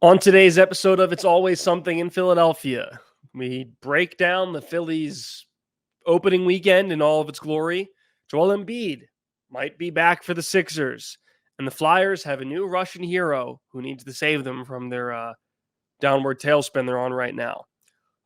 On today's episode of It's Always Something in Philadelphia, we break down the Phillies' opening weekend in all of its glory. Joel Embiid might be back for the Sixers, and the Flyers have a new Russian hero who needs to save them from their downward tailspin they're on right now.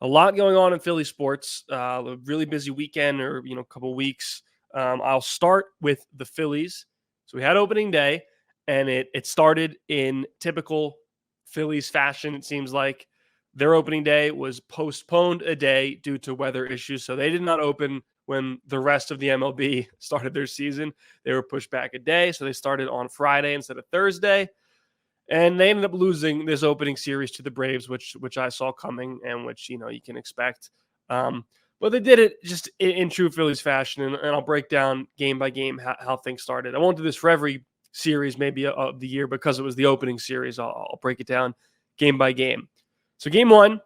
A lot going on in Philly sports. A really busy weekend, or couple weeks. I'll start with the Phillies. So we had opening day, and it started in typical Phillies fashion. It seems like their opening day was postponed a day due to weather issues, so they did not open when the rest of the MLB started their season. They were pushed back a day, so they started on Friday instead of Thursday. And they ended up losing this opening series to the Braves, which I saw coming and which you can expect. But they did it just in true Phillies fashion, and I'll break down game by game how things started. I won't do this for every series, maybe of the year, because it was the opening series. I'll break it down game by game. So game one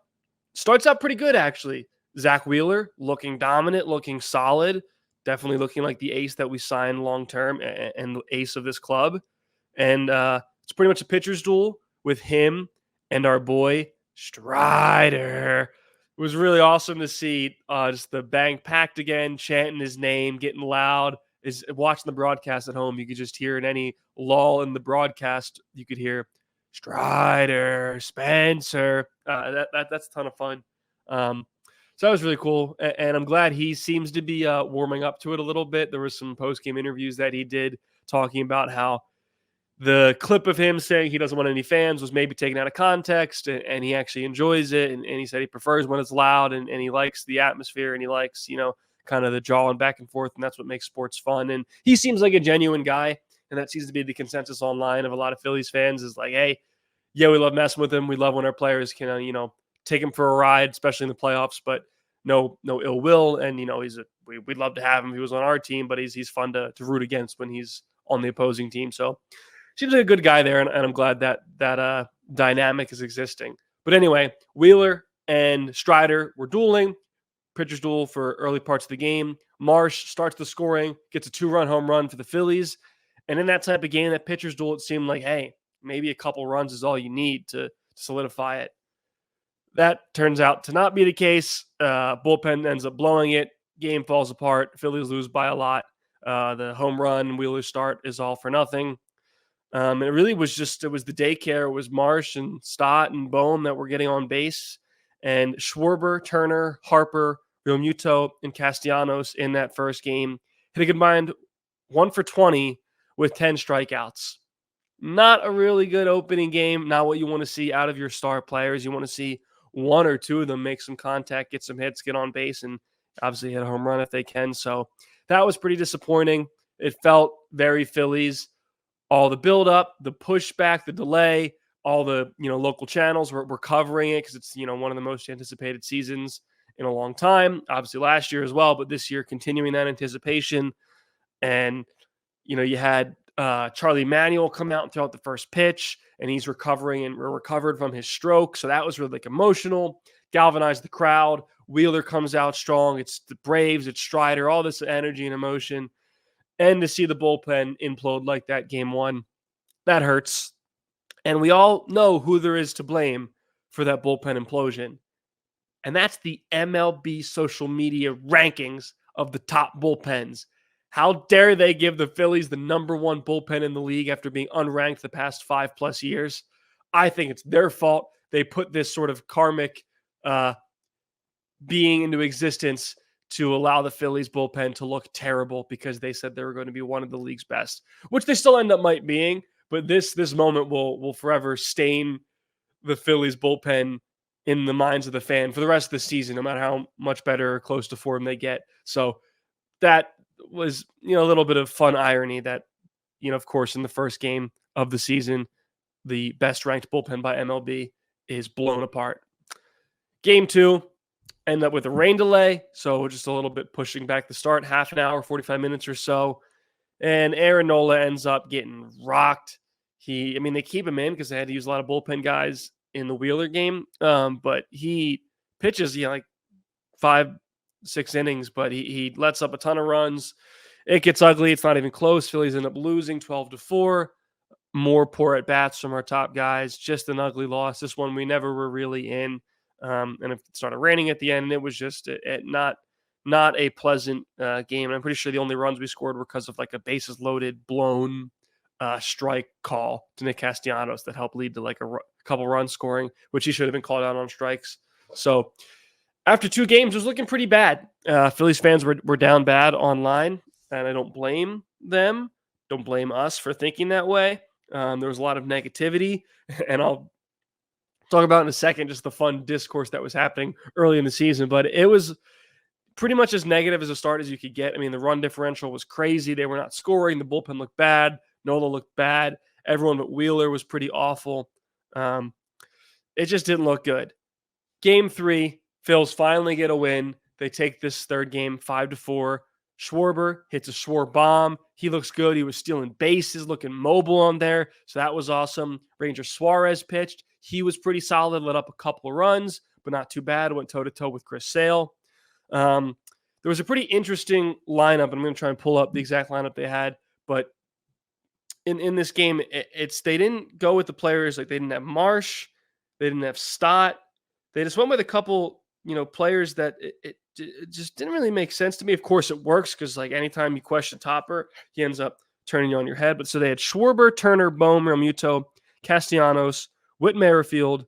starts out pretty good, actually. Zach Wheeler looking dominant, looking solid, definitely looking like the ace that we signed long term and the ace of this club. And it's pretty much a pitcher's duel with him and our boy Strider. It was really awesome to see just the bank packed again, chanting his name, getting loud. Is watching the broadcast at home, you could just hear in any lull in the broadcast, you could hear Strider, Spencer. That's a ton of fun. So that was really cool, and I'm glad he seems to be warming up to it a little bit. There was some post-game interviews that he did talking about how the clip of him saying he doesn't want any fans was maybe taken out of context, and he actually enjoys it. And he said he prefers when it's loud, and he likes the atmosphere, and he likes, kind of the jawing back and forth, and that's what makes sports fun. And he seems like a genuine guy, and that seems to be the consensus online of a lot of Phillies fans is like, hey, yeah, we love messing with him. We love when our players can, take him for a ride, especially in the playoffs, but no ill will. And, we'd love to have him. He was on our team, but he's fun to root against when he's on the opposing team. So seems like a good guy there, and I'm glad that dynamic is existing. But anyway, Wheeler and Strider were dueling, pitcher's duel for early parts of the game. Marsh starts the scoring, gets a 2-run home run for the Phillies. And in that type of game, that pitcher's duel, it seemed like, hey, maybe a couple runs is all you need to solidify it. That turns out to not be the case. Bullpen ends up blowing it. Game falls apart. Phillies lose by a lot. The home run Wheeler start is all for nothing. It really was it was the daycare. It was Marsh and Stott and Bohm that were getting on base, and Schwarber, Turner, Harper, Realmuto, and Castellanos in that first game hit a combined 1 for 20 with 10 strikeouts. Not a really good opening game. Not what you want to see out of your star players. You want to see one or two of them make some contact, get some hits, get on base, and obviously hit a home run if they can. So that was pretty disappointing. It felt very Phillies. All the buildup, the pushback, the delay, all the local channels were covering it because it's one of the most anticipated seasons in a long time. Obviously last year as well, but this year continuing that anticipation. And you had Charlie Manuel come out and throw out the first pitch, and he's recovering and recovered from his stroke. So that was really emotional, galvanized the crowd. Wheeler comes out strong. It's the Braves, it's Strider, all this energy and emotion. And to see the bullpen implode like that game one, that hurts. And we all know who there is to blame for that bullpen implosion. And that's the MLB social media rankings of the top bullpens. How dare they give the Phillies the number one bullpen in the league after being unranked the past 5+ years? I think it's their fault. They put this sort of karmic being into existence to allow the Phillies bullpen to look terrible because they said they were going to be one of the league's best, which they still end up might being. But this moment will forever stain the Phillies bullpen in the minds of the fan for the rest of the season, no matter how much better or close to form they get. So that was, a little bit of fun irony that, of course, in the first game of the season, the best ranked bullpen by MLB is blown apart. Game two, end up with a rain delay, so just a little bit pushing back the start, half an hour, 45 minutes or so. And Aaron Nola ends up getting rocked. They keep him in because they had to use a lot of bullpen guys in the Wheeler game. But he pitches, like 5-6 innings, but he lets up a ton of runs. It gets ugly. It's not even close. Phillies end up losing 12-4. more poor at bats from our top guys. Just an ugly loss. This one we never were really in, and it started raining at the end, and it was just not a pleasant game. And I'm pretty sure the only runs we scored were because of like a bases loaded blown strike call to Nick Castellanos that helped lead to like a couple runs scoring, which he should have been called out on strikes. So after 2 games, it was looking pretty bad. Phillies fans were down bad online, and I don't blame them. Don't blame us for thinking that way. There was a lot of negativity, and I'll talk about in a second just the fun discourse that was happening early in the season. But it was pretty much as negative as a start as you could get. I mean, the run differential was crazy. They were not scoring. The bullpen looked bad. Nola looked bad. Everyone but Wheeler was pretty awful. It just didn't look good. Game 3, Phils finally get a win. They take this third game 5-4. Schwarber hits a Schwarber bomb. He looks good. He was stealing bases, looking mobile on there. So that was awesome. Ranger Suarez pitched. He was pretty solid, let up a couple of runs, but not too bad. Went toe-to-toe with Chris Sale. There was a pretty interesting lineup. I'm going to try and pull up the exact lineup they had. But in this game, they didn't go with the players. Like they didn't have Marsh. They didn't have Stott. They just went with a couple, players that it just didn't really make sense to me. Of course, it works because like anytime you question Topper, he ends up turning you on your head. But so they had Schwarber, Turner, Bohm, Realmuto, Castellanos, Whit Merrifield,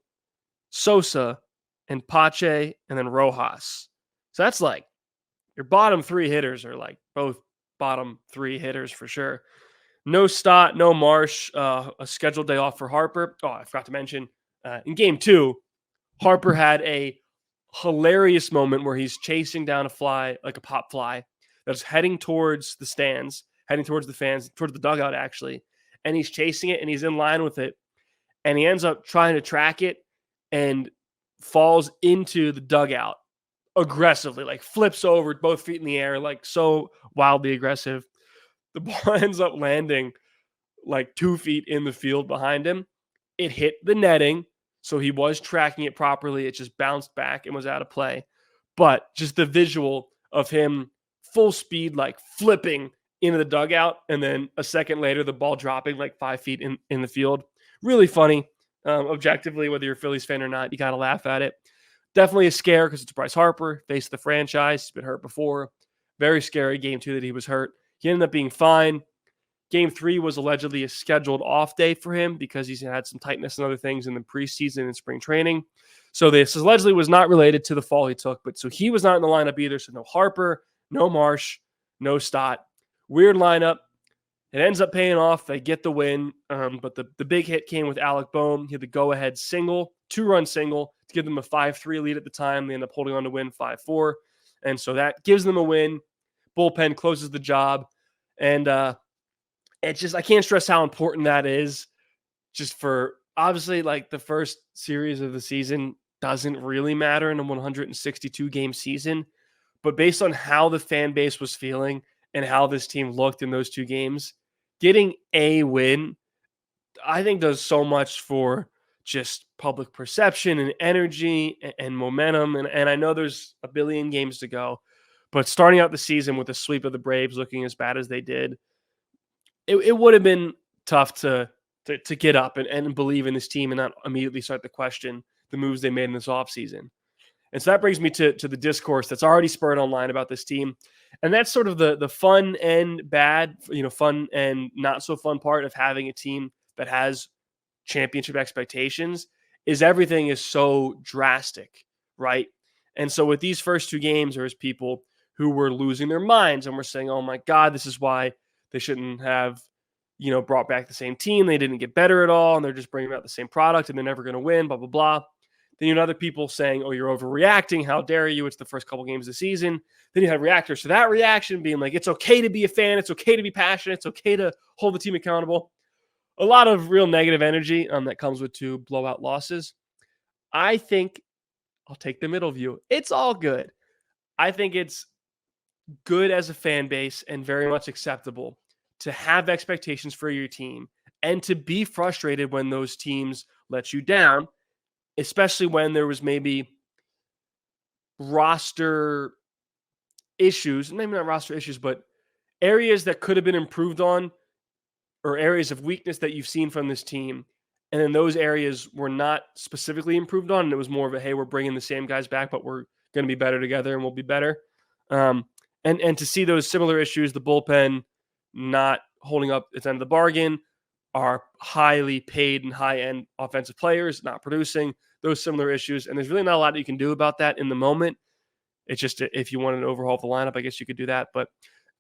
Sosa, and Pache, and then Rojas. So that's like your bottom 3 hitters are like both bottom 3 hitters for sure. No Stott, no Marsh, a scheduled day off for Harper. Oh, I forgot to mention in game 2, Harper had a hilarious moment where he's chasing down a fly, like a pop fly, that's heading towards the stands, heading towards the fans, towards the dugout, actually. And he's chasing it and he's in line with it. And he ends up trying to track it and falls into the dugout aggressively, like flips over, both feet in the air, like so wildly aggressive. The ball ends up landing like 2 feet in the field behind him. It hit the netting. So he was tracking it properly. It just bounced back and was out of play. But just the visual of him full speed, like flipping into the dugout. And then a second later, the ball dropping like 5 feet in the field. Really funny. Objectively, whether you're a Phillies fan or not, you got to laugh at it. Definitely a scare because it's Bryce Harper, face of the franchise. He's been hurt before. Very scary game 2 that he was hurt. He ended up being fine. Game 3 was allegedly a scheduled off day for him because he's had some tightness and other things in the preseason and spring training. So this allegedly was not related to the fall he took, but so he was not in the lineup either. So no Harper, no Marsh, no Stott. Weird lineup. It ends up paying off. They get the win. But the big hit came with Alec Bohm. He had the go-ahead single, 2-run single to give them a 5-3 lead at the time. They end up holding on to win 5-4. And so that gives them a win. Bullpen closes the job. And it's just, I can't stress how important that is just for obviously like the first series of the season doesn't really matter in a 162 game season, but based on how the fan base was feeling and how this team looked in those 2 games, getting a win, I think does so much for just public perception and energy and momentum. And I know there's a billion games to go, but starting out the season with a sweep of the Braves looking as bad as they did, it would have been tough to get up and believe in this team and not immediately start to question the moves they made in this offseason. And so that brings me to the discourse that's already spurred online about this team. And that's sort of the fun and bad, fun and not so fun part of having a team that has championship expectations is everything is so drastic, right? And so with these first 2 games, there's people who were losing their minds and were saying, oh my God, this is why they shouldn't have, brought back the same team. They didn't get better at all. And they're just bringing out the same product and they're never going to win, blah, blah, blah. Then you have other people saying, oh, you're overreacting. How dare you? It's the first couple games of the season. Then you have reactors to that reaction being like, it's okay to be a fan. It's okay to be passionate. It's okay to hold the team accountable. A lot of real negative energy that comes with 2 blowout losses. I think I'll take the middle view. It's all good. I think it's good as a fan base and very much acceptable to have expectations for your team and to be frustrated when those teams let you down, especially when there was maybe roster issues, maybe not roster issues, but areas that could have been improved on or areas of weakness that you've seen from this team, and then those areas were not specifically improved on, and it was more of a, hey, we're bringing the same guys back, but we're going to be better together and we'll be better. Um, and to see those similar issues, the bullpen not holding up its end of the bargain, are highly paid and high-end offensive players not producing, those similar issues, and there's really not a lot that you can do about that in the moment. It's just if you wanted to overhaul the lineup, I guess you could do that. But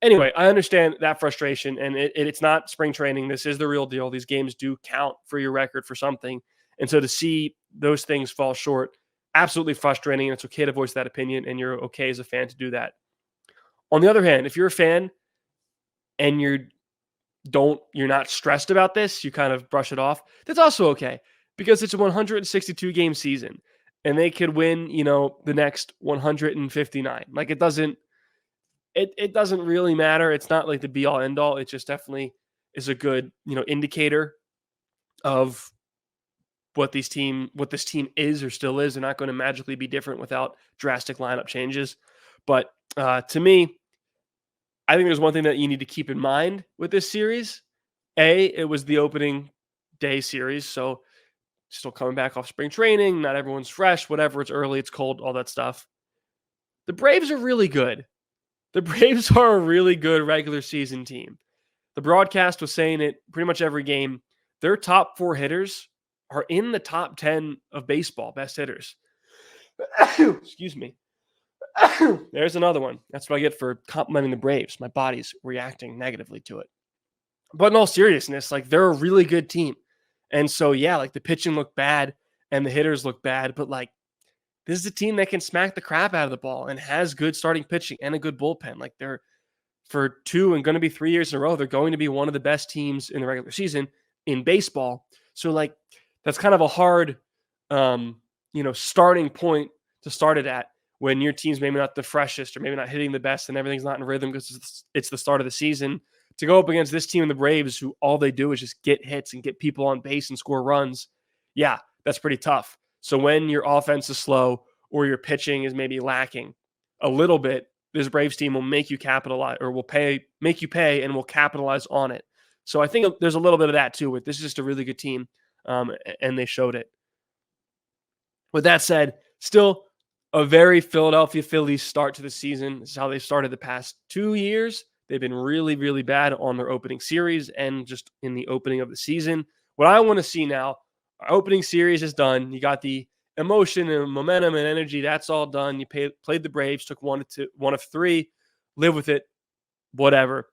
anyway, I understand that frustration, and it's not spring training. This is the real deal. These games do count for your record for something. And so to see those things fall short, absolutely frustrating. And it's okay to voice that opinion, and you're okay as a fan to do that. On the other hand, if you're a fan and you're not stressed about this, you kind of brush it off, that's also okay, because it's a 162 game season and they could win, the next 159. Like it doesn't really matter. It's not like the be all end all. It just definitely is a good, indicator of what this team is or still is. They're not going to magically be different without drastic lineup changes. But to me, I think there's one thing that you need to keep in mind with this series. It was the opening day series, so still coming back off spring training. Not everyone's fresh, whatever. It's early, it's cold, all that stuff. The Braves are really good. The Braves are a really good regular season team. The broadcast was saying it pretty much every game. Their top 4 hitters are in the top 10 of baseball, best hitters. Excuse me. There's another one. That's what I get for complimenting the Braves. My body's reacting negatively to it. But in all seriousness, like, they're a really good team. And so, yeah, like, the pitching looked bad and the hitters look bad, but like, this is a team that can smack the crap out of the ball and has good starting pitching and a good bullpen. Like, they're, for 2 and going to be 3 years in a row, they're going to be one of the best teams in the regular season in baseball. So like, that's kind of a hard, starting point to start it at, when your team's maybe not the freshest or maybe not hitting the best and everything's not in rhythm because it's the start of the season, to go up against this team in the Braves, who all they do is just get hits and get people on base and score runs. Yeah, that's pretty tough. So when your offense is slow or your pitching is maybe lacking a little bit, this Braves team will make you capitalize, or make you pay and will capitalize on it. So I think there's a little bit of that too. With this is just a really good team, and they showed it. With that said, still a very Philadelphia Phillies start to the season. This is how they've started the past 2 years. They've been really, really bad on their opening series and just in the opening of the season. What I want to see now, our opening series is done. You got the emotion and momentum and energy. That's all done. You played the Braves, took 1 of 3, live with it, whatever.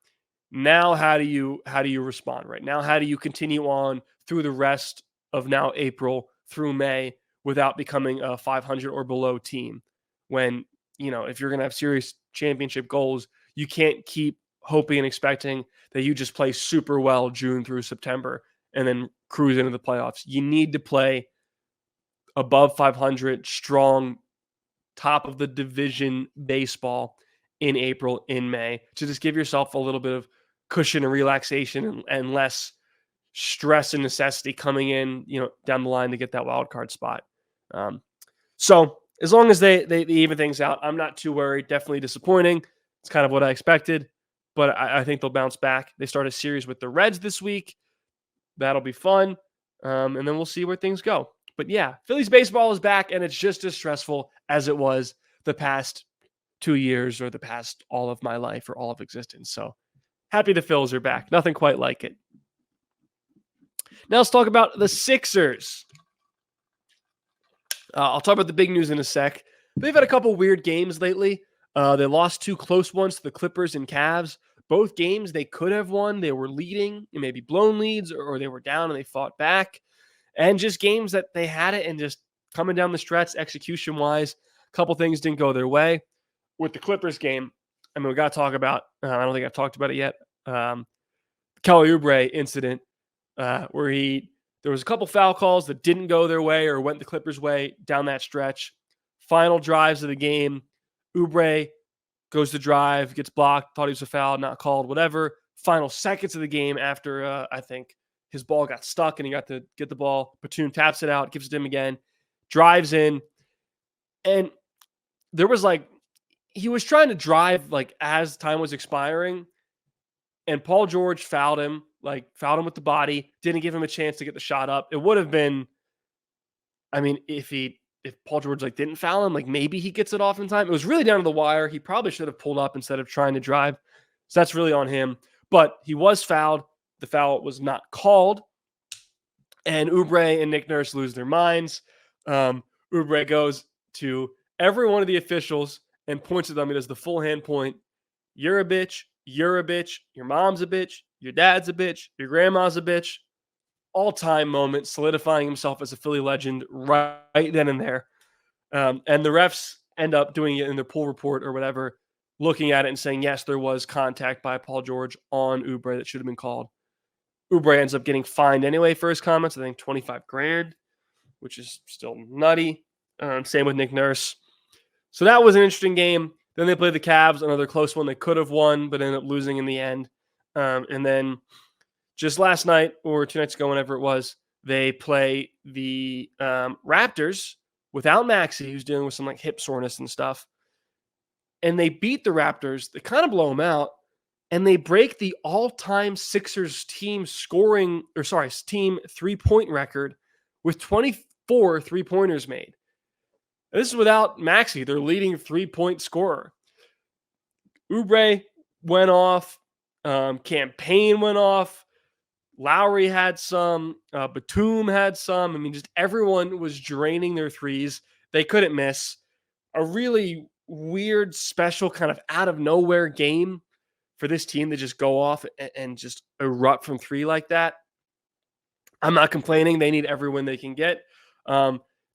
Now, how do you respond right now? How do you continue on through the rest of now April through May without becoming a 500 or below team? When, if you're going to have serious championship goals, you can't keep hoping and expecting that you just play super well June through September and then cruise into the playoffs. You need to play above 500, strong, top of the division baseball in April, in May, to just give yourself a little bit of cushion and relaxation and less stress and necessity coming in, down the line to get that wild card spot. So as long as they even things out, I'm not too worried. Definitely disappointing. It's kind of what I expected, but I think they'll bounce back. They start a series with the Reds this week. That'll be fun. And then we'll see where things go. But yeah, Phillies baseball is back, and it's just as stressful as it was the past 2 years or the past all of my life or all of existence. So happy the Phils are back. Nothing quite like it. Now let's talk about the Sixers. I'll talk about the big news in a sec. They've had a couple weird games lately. They lost 2 close ones to the Clippers and Cavs. Both games they could have won. They were leading and maybe blown leads, or they were down and they fought back. And just games that they had it, and just coming down the stretch execution-wise, a couple things didn't go their way. With the Clippers game, I mean, we got to talk about, I don't think I've talked about it yet, Kelly Oubre incident, where there was a couple foul calls that didn't go their way or went the Clippers' way down that stretch. Final drives of the game, Oubre goes to drive, gets blocked, thought he was a foul, not called, whatever. Final seconds of the game after, I think, his ball got stuck and he got to get the ball. Batum taps it out, gives it to him again, drives in. And there was he was trying to drive as time was expiring, and Paul George fouled him like fouled him with the body, didn't give him a chance to get the shot up. It would have been, I mean, if Paul George like didn't foul him, like maybe he gets it off in time. It was really down to the wire. He probably should have pulled up instead of trying to drive. So that's really on him. But he was fouled. The foul was not called. And Oubre and Nick Nurse lose their minds. Oubre goes to every one of the officials and points at them. He does the full hand point. You're a bitch. You're a bitch. Your mom's a bitch. Your dad's a bitch. Your grandma's a bitch. All-time moment, solidifying himself as a Philly legend right then and there. And the refs end up doing it in their pool report or whatever, looking at it and saying, yes, there was contact by Paul George on Oubre that should have been called. Oubre ends up getting fined anyway for his comments. I think $25,000, which is still nutty. Same with Nick Nurse. So that was an interesting game. Then they played the Cavs, another close one they could have won, but ended up losing in the end. And then just last night or 2 nights ago, whenever it was, they play the Raptors without Maxey, who's dealing with some like hip soreness and stuff. And they beat the Raptors. They kind of blow them out. And they break the all-time Sixers team three-point record with 24 three-pointers made. This is without Maxey, their leading three-point scorer. Oubre went off. Campaign went off. Lowry had some. Batum had some. I mean, just everyone was draining their threes. They couldn't miss. A really weird, special, kind of out-of-nowhere game for this team to just go off and just erupt from three like that. I'm not complaining. They need every win they can get.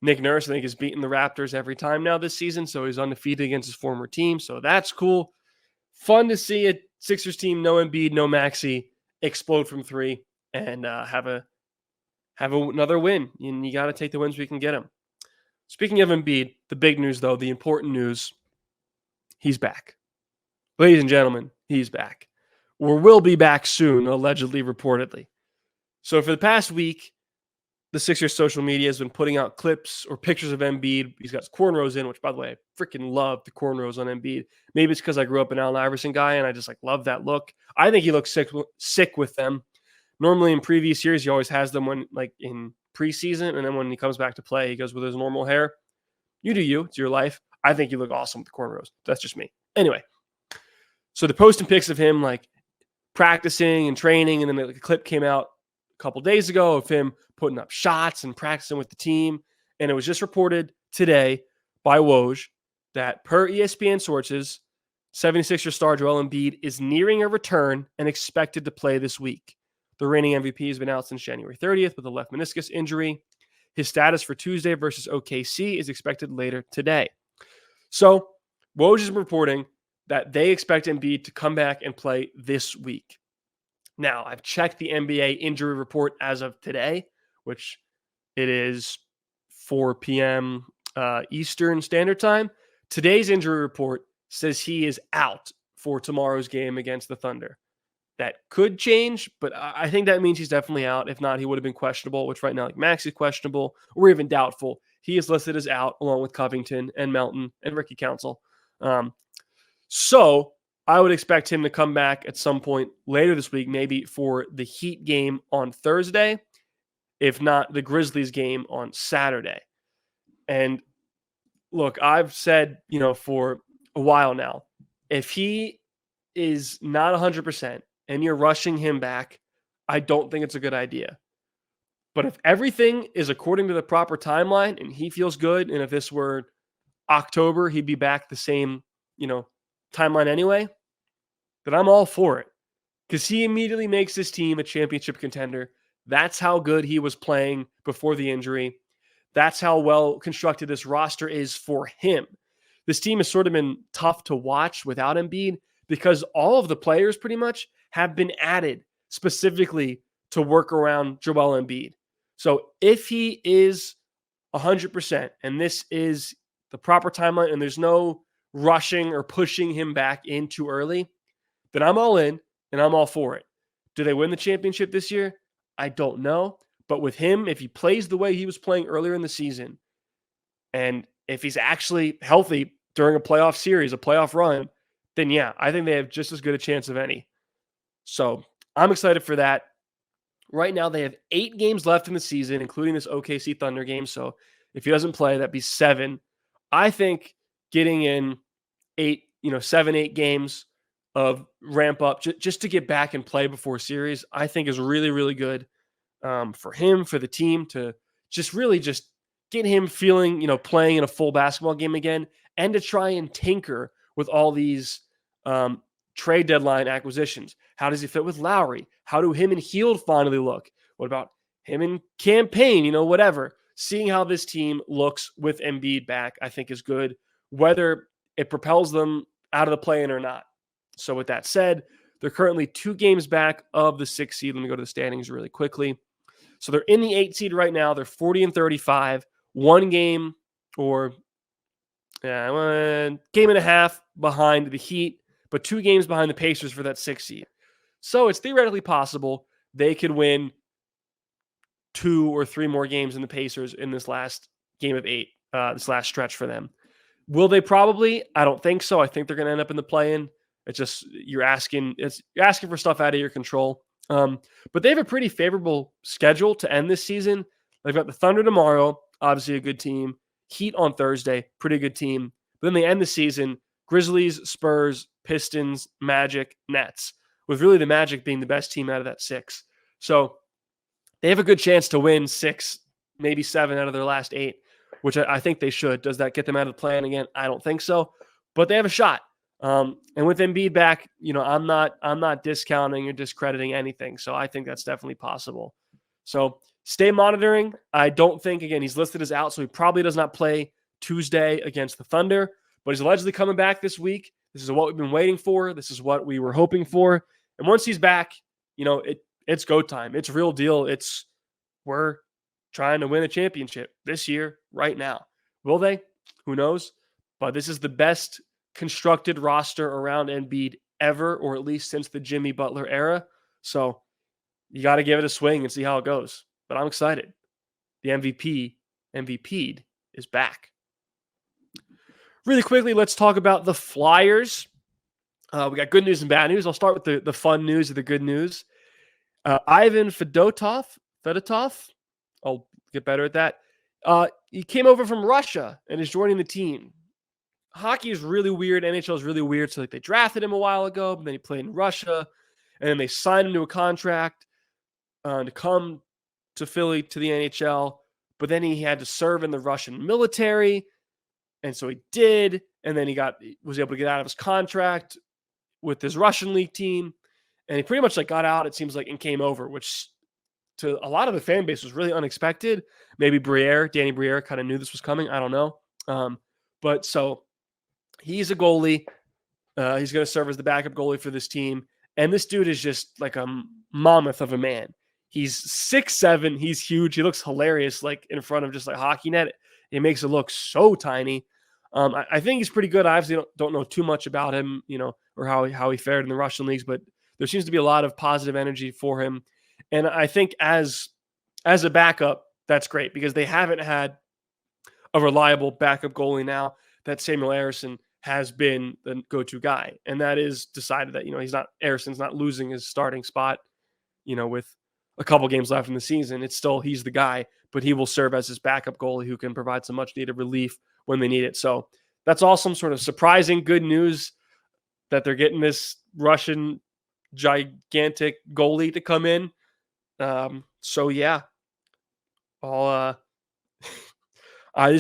Nick Nurse, I think, has beaten the Raptors every time now this season, so he's undefeated against his former team, so that's cool. Fun to see a Sixers team, no Embiid, no Maxey, explode from three and have another win. And you got to take the wins where you can get them. Speaking of Embiid, the big news, though, the important news, he's back. Ladies and gentlemen, he's back. Or will be back soon, allegedly, reportedly. So for the past week, the Sixers social media has been putting out clips or pictures of Embiid. He's got his cornrows in, which, by the way, I freaking love the cornrows on Embiid. Maybe it's because I grew up an Allen Iverson guy and I just love that look. I think he looks sick with them. Normally in previous years, he always has them when in preseason, and then when he comes back to play, he goes with his normal hair. You do you. It's your life. I think you look awesome with the cornrows. That's just me. Anyway, so they're posting pics of him practicing and training, and then a clip came out a couple days ago of him putting up shots and practicing with the team. And it was just reported today by Woj that per ESPN sources, 76er star Joel Embiid is nearing a return and expected to play this week. The reigning MVP has been out since January 30th with a left meniscus injury. His status for Tuesday versus OKC is expected later today. So Woj is reporting that they expect Embiid to come back and play this week. Now, I've checked the NBA injury report as of today, which it is 4 p.m. Eastern Standard Time. Today's injury report says he is out for tomorrow's game against the Thunder. That could change, but I think that means he's definitely out. If not, he would have been questionable, which right now, Max is questionable or even doubtful. He is listed as out along with Covington and Melton and Ricky Council. So I would expect him to come back at some point later this week, maybe for the Heat game on Thursday, if not the Grizzlies game on Saturday. And look, I've said, for a while now, if he is not 100% and you're rushing him back, I don't think it's a good idea. But if everything is according to the proper timeline and he feels good, and if this were October, he'd be back the same, timeline anyway, then I'm all for it. Because he immediately makes his team a championship contender. That's how good he was playing before the injury. That's how well constructed this roster is for him. This team has sort of been tough to watch without Embiid because all of the players pretty much have been added specifically to work around Joel Embiid. So if he is 100% and this is the proper timeline and there's no rushing or pushing him back in too early, then I'm all in and I'm all for it. Do they win the championship this year? I don't know. But with him, if he plays the way he was playing earlier in the season, and if he's actually healthy during a playoff series, a playoff run, then yeah, I think they have just as good a chance of any. So I'm excited for that. Right now, they have 8 games left in the season, including this OKC Thunder game. So if he doesn't play, that'd be 7. I think getting in 8, 7, 8 games of ramp up just to get back and play before series, I think is really, really good for him, for the team to just get him feeling, playing in a full basketball game again, and to try and tinker with all these um, trade deadline acquisitions. How does he fit with Lowry? How do him and Hield finally look? What about him and Campaign? Whatever. Seeing how this team looks with Embiid back, I think is good, whether it propels them out of the play-in or not. So with that said, they're currently 2 games back of the 6th seed. Let me go to the standings really quickly. So they're in the 8th seed right now. They're 40-35, 1 game or game and a half behind the Heat, but 2 games behind the Pacers for that 6th seed. So it's theoretically possible they could win 2 or 3 more games than the Pacers in this last game of 8, this last stretch for them. Will they? Probably. I don't think so. I think they're going to end up in the play-in. It's just you're asking for stuff out of your control. But they have a pretty favorable schedule to end this season. They've got the Thunder tomorrow, obviously a good team. Heat on Thursday, pretty good team. But then they end the season, Grizzlies, Spurs, Pistons, Magic, Nets, with really the Magic being the best team out of that 6. So they have a good chance to win 6, maybe 7 out of their last 8, which I think they should. Does that get them out of the play-in again? I don't think so, but they have a shot. And with Embiid back, I'm not discounting or discrediting anything. So I think that's definitely possible. So stay monitoring. I don't think, again, he's listed as out, so he probably does not play Tuesday against the Thunder, but he's allegedly coming back this week. This is what we've been waiting for. This is what we were hoping for. And once he's back, it's go time. It's real deal. We're trying to win a championship this year, right now. Will they? Who knows? But this is the best constructed roster around Embiid ever, or at least since the Jimmy Butler era. So you got to give it a swing and see how it goes. But I'm excited. The MVP'd is back. Really quickly, let's talk about the Flyers. We got good news and bad news. I'll start with the fun news of the good news. Ivan Fedotov, I'll get better at that. He came over from Russia and is joining the team. Hockey is really weird. NHL is really weird. So they drafted him a while ago, but then he played in Russia, and then they signed him to a contract to come to Philly to the NHL. But then he had to serve in the Russian military, and so he did. And then he was able to get out of his contract with his Russian league team, and he pretty much got out. It seems like, and came over, which to a lot of the fan base was really unexpected. Maybe Danny Briere kind of knew this was coming. I don't know. But so he's a goalie. He's going to serve as the backup goalie for this team. And this dude is just like a mammoth of a man. He's 6'7". He's huge. He looks hilarious, in front of just hockey net. It makes it look so tiny. I think he's pretty good. I obviously don't know too much about him, or how he fared in the Russian leagues, but there seems to be a lot of positive energy for him. And I think as a backup, that's great, because they haven't had a reliable backup goalie now that Samuel Ersson has been the go-to guy. And that is decided that, Ersson's not losing his starting spot, with a couple games left in the season. It's still, he's the guy, but he will serve as his backup goalie who can provide some much needed relief when they need it. So that's awesome, sort of surprising good news that they're getting this Russian gigantic goalie to come in. So yeah, this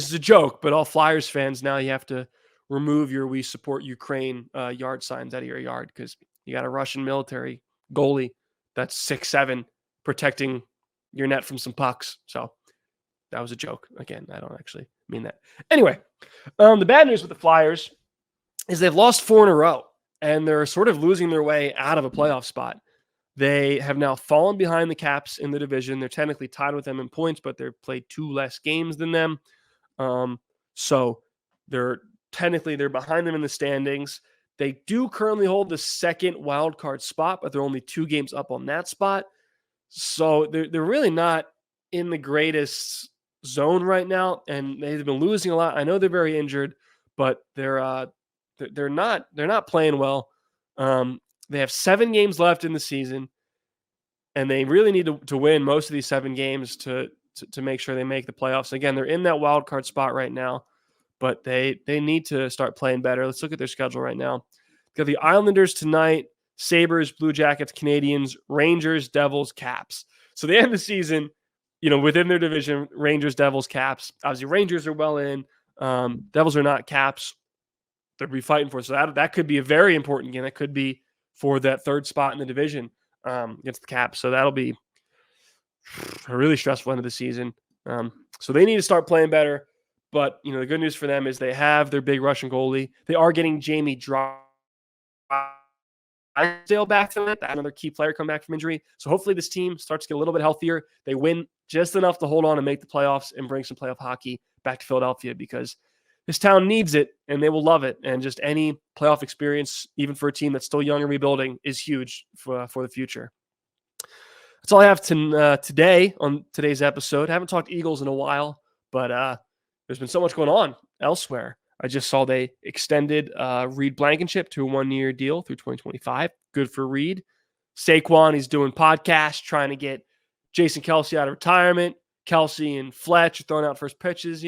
is a joke, but all Flyers fans, now you have to remove your "We Support Ukraine" yard signs out of your yard, because you got a Russian military goalie that's 6'7" protecting your net from some pucks. So that was a joke. Again, I don't actually mean that. Anyway, the bad news with the Flyers is they've lost 4 in a row, and they're sort of losing their way out of a playoff spot. They have now fallen behind the Caps in the division. They're technically tied with them in points, but they've played 2 less games than them. So they're behind them in the standings. They do currently hold the second wild card spot, but they're only 2 games up on that spot. So they're really not in the greatest zone right now, and they've been losing a lot. I know they're very injured, but they're not playing well. They have 7 games left in the season. and they really need to win most of these 7 games to make sure they make the playoffs. Again, they're in that wild card spot right now, but they need to start playing better. Let's look at their schedule right now. Got the Islanders tonight, Sabres, Blue Jackets, Canadians, Rangers, Devils, Caps. So they end the season, within their division, Rangers, Devils, Caps. Obviously, Rangers are well in. Devils are not. Caps, they'll be fighting for. So that could be a very important game. That could be for that third spot in the division against the Caps. So that'll be a really stressful end of the season. So they need to start playing better. But, the good news for them is they have their big Russian goalie. They are getting Jamie Drysdale back from that. Another key player come back from injury. So hopefully this team starts to get a little bit healthier. They win just enough to hold on and make the playoffs and bring some playoff hockey back to Philadelphia, because this town needs it and they will love it. And just any playoff experience, even for a team that's still young and rebuilding, is huge for the future. That's all I have today on today's episode. I haven't talked Eagles in a while, but there's been so much going on elsewhere. I just saw they extended Reed Blankenship to a 1-year deal through 2025. Good for Reed. Saquon, he's doing podcasts, trying to get Jason Kelce out of retirement. Kelce and Fletch are throwing out first pitches.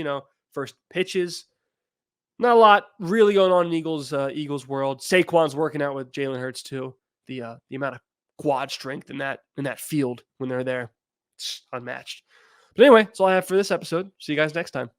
Not a lot really going on in Eagles world. Saquon's working out with Jalen Hurts too. The amount of quad strength in that field when they're there, it's unmatched. But anyway, that's all I have for this episode. See you guys next time.